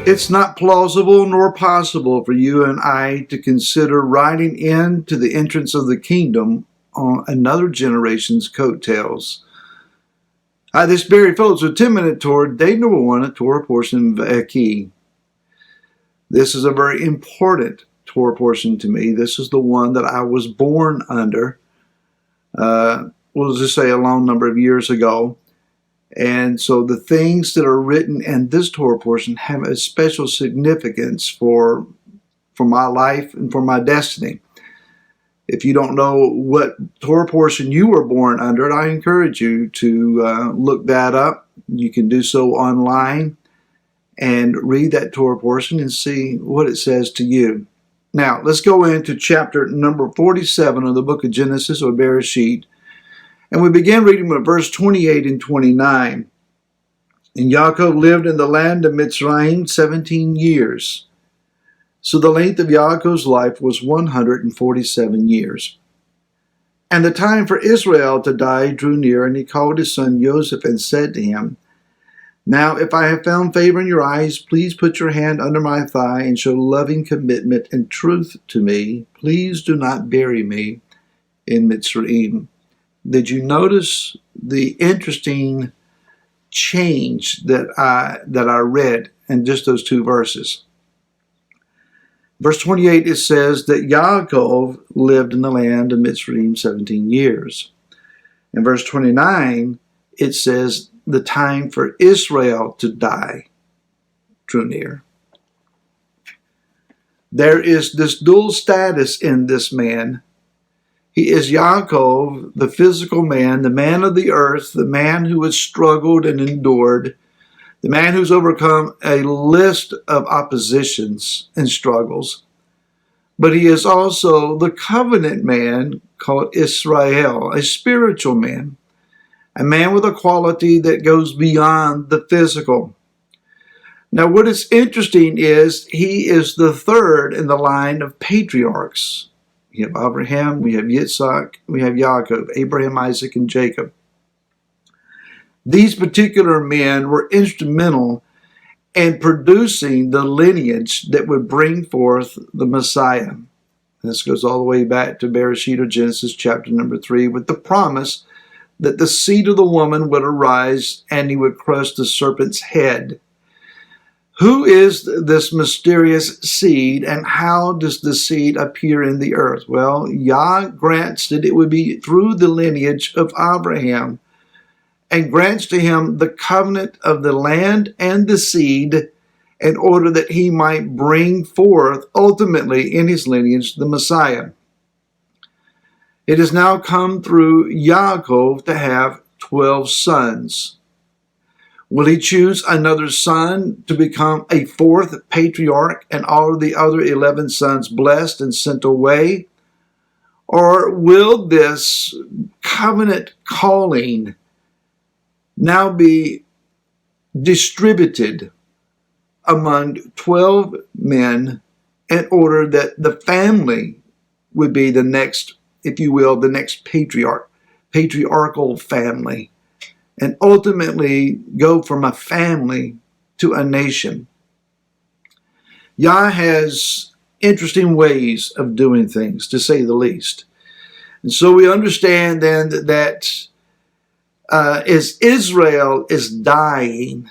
It's not plausible nor possible for you and I to consider riding into the entrance of the kingdom on another generation's coattails. This Barry Phillips with 10-minute Torah, day number 1 at Torah portion V'eki. This is a very important Torah portion to me. This is the one that I was born under, we'll just say a long number of years ago. And so the things that are written in this Torah portion have a special significance for my life and for my destiny. If you don't know what Torah portion you were born under, I encourage you to look that up. You can do so online and read that Torah portion and see what it says to you. Now, let's go into chapter number 47 of the book of Genesis, or Bereshit. And we begin reading with verse 28 and 29. And Yaakov lived in the land of Mitzrayim 17 years. So the length of Yaakov's life was 147 years. And the time for Israel to die drew near, and he called his son Joseph and said to him, Now if I have found favor in your eyes, please put your hand under my thigh and show loving commitment and truth to me. Please do not bury me in Mitzrayim. Did you notice the interesting change that I read in just those two verses? Verse 28, it says that Yaakov lived in the land of Mitzrayim 17 years. In verse 29, it says the time for Israel to die drew near. There is this dual status in this man. He is Yaakov, the physical man, the man of the earth, the man who has struggled and endured, the man who's overcome a list of oppositions and struggles. But he is also the covenant man called Israel, a spiritual man, a man with a quality that goes beyond the physical. Now, what is interesting is he is the third in the line of patriarchs. We have Abraham, we have Yitzhak, we have Yaakov, Abraham, Isaac, and Jacob. These particular men were instrumental in producing the lineage that would bring forth the Messiah. This goes all the way back to Bereshit, or Genesis chapter number 3, with the promise that the seed of the woman would arise and he would crush the serpent's head. Who is this mysterious seed, and how does the seed appear in the earth? Well, Yah grants that it would be through the lineage of Abraham, and grants to him the covenant of the land and the seed in order that he might bring forth ultimately in his lineage the Messiah. It has now come through Yaakov to have 12 sons. Will he choose another son to become a fourth patriarch and all of the other 11 sons blessed and sent away? Or will this covenant calling now be distributed among 12 men in order that the family would be the next, if you will, the next patriarchal family, and ultimately go from a family to a nation? Yah has interesting ways of doing things, to say the least. And so we understand then that as Israel is dying,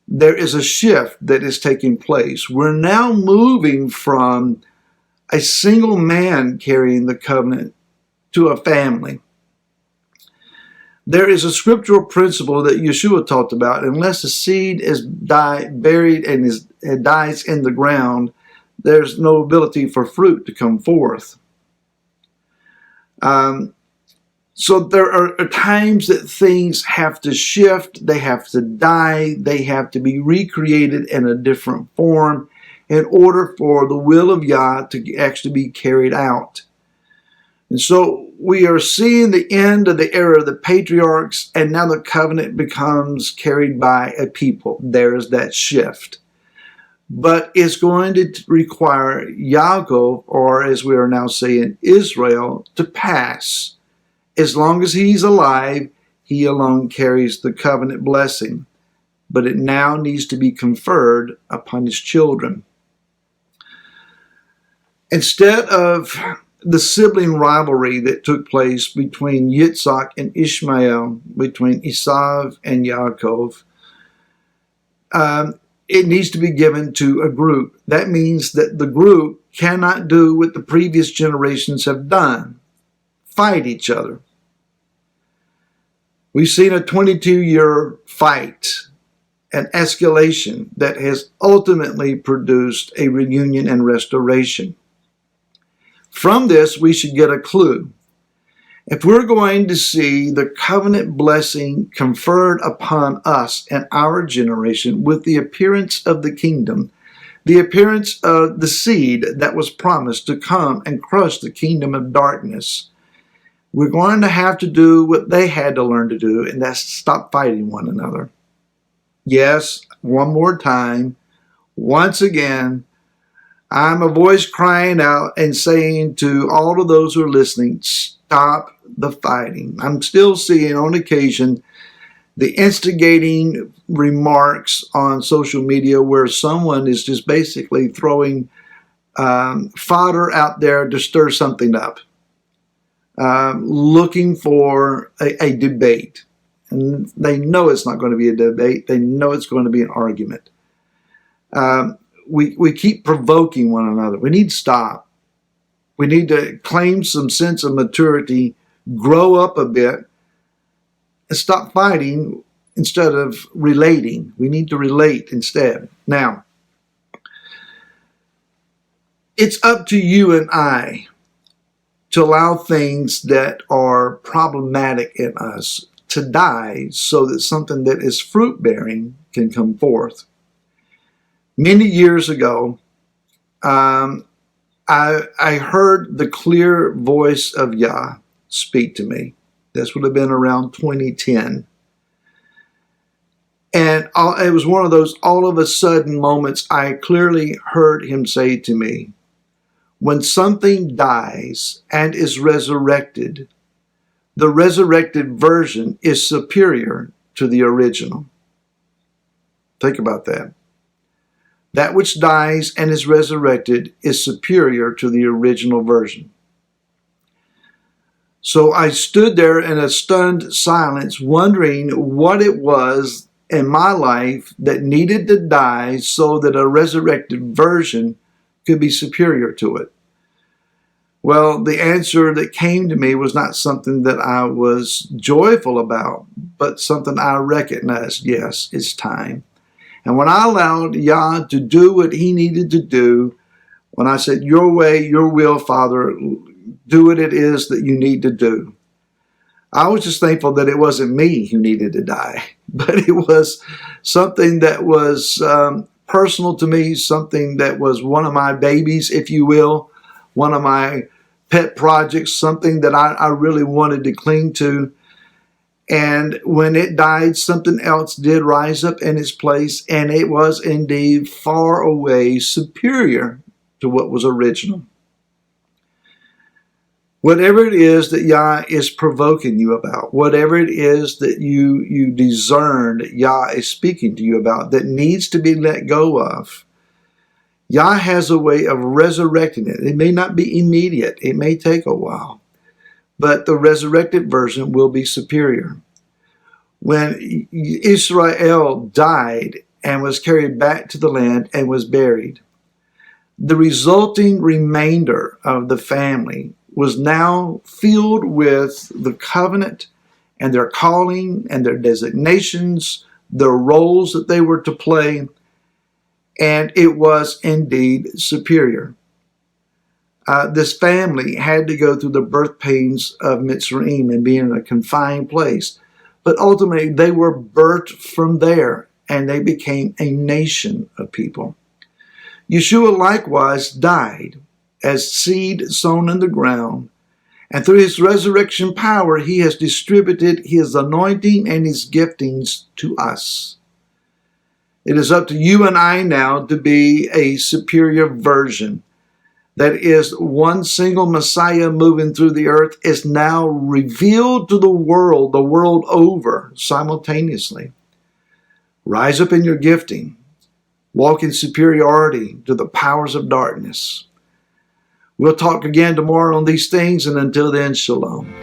there is a shift that is taking place. We're now moving from a single man carrying the covenant to a family. There is a scriptural principle that Yeshua talked about. Unless the seed is buried and dies in the ground, there's no ability for fruit to come forth. So there are times that things have to shift, they have to die, they have to be recreated in a different form in order for the will of Yah to actually be carried out. And so we are seeing the end of the era of the patriarchs, and now the covenant becomes carried by a people. There is that shift. But it's going to require Yaakov, or as we are now saying, Israel, to pass. As long as he's alive, he alone carries the covenant blessing. but it now needs to be conferred upon his children. Instead of the sibling rivalry that took place between Yitzhak and Ishmael, between Esav and Yaakov, it needs to be given to a group. That means that the group cannot do what the previous generations have done, fight each other. We've seen a 22-year fight, an escalation that has ultimately produced a reunion and restoration. From this, we should get a clue. If we're going to see the covenant blessing conferred upon us and our generation with the appearance of the kingdom, the appearance of the seed that was promised to come and crush the kingdom of darkness, we're going to have to do what they had to learn to do, and that's stop fighting one another. Yes, one more time, once again, I'm a voice crying out and saying to all of those who are listening, stop the fighting. I'm still seeing on occasion the instigating remarks on social media where someone is just basically throwing fodder out there to stir something up, looking for a debate. And they know it's not going to be a debate. They know it's going to be an argument. We keep provoking one another. We need to stop. We need to claim some sense of maturity, grow up a bit, and stop fighting instead of relating. We need to relate instead. Now, it's up to you and I to allow things that are problematic in us to die so that something that is fruit-bearing can come forth. Many years ago, I heard the clear voice of Yah speak to me. This would have been around 2010. And it was one of those all of a sudden moments I clearly heard him say to me, when something dies and is resurrected, the resurrected version is superior to the original. Think about that. That which dies and is resurrected is superior to the original version. So I stood there in a stunned silence, wondering what it was in my life that needed to die so that a resurrected version could be superior to it. Well, the answer that came to me was not something that I was joyful about, but something I recognized, yes, it's time. And when I allowed Yah to do what he needed to do, when I said, your way, your will, Father, do what it is that you need to do, I was just thankful that it wasn't me who needed to die, but it was something that was personal to me, something that was one of my babies, if you will, one of my pet projects, something that I really wanted to cling to. And when it died, something else did rise up in its place, and it was indeed far away superior to what was original. Whatever it is that Yah is provoking you about, whatever it is that you discern that Yah is speaking to you about that needs to be let go of, Yah has a way of resurrecting it. It may not be immediate. It may take a while. But the resurrected version will be superior. When Israel died and was carried back to the land and was buried, the resulting remainder of the family was now filled with the covenant and their calling and their designations, the roles that they were to play, and it was indeed superior. This family had to go through the birth pains of Mitzrayim and be in a confined place. But ultimately, they were birthed from there, and they became a nation of people. Yeshua likewise died as seed sown in the ground, and through his resurrection power, he has distributed his anointing and his giftings to us. It is up to you and I now to be a superior version. That is, one single Messiah moving through the earth is now revealed to the world over, simultaneously. Rise up in your gifting. Walk in superiority to the powers of darkness. We'll talk again tomorrow on these things, and until then, shalom.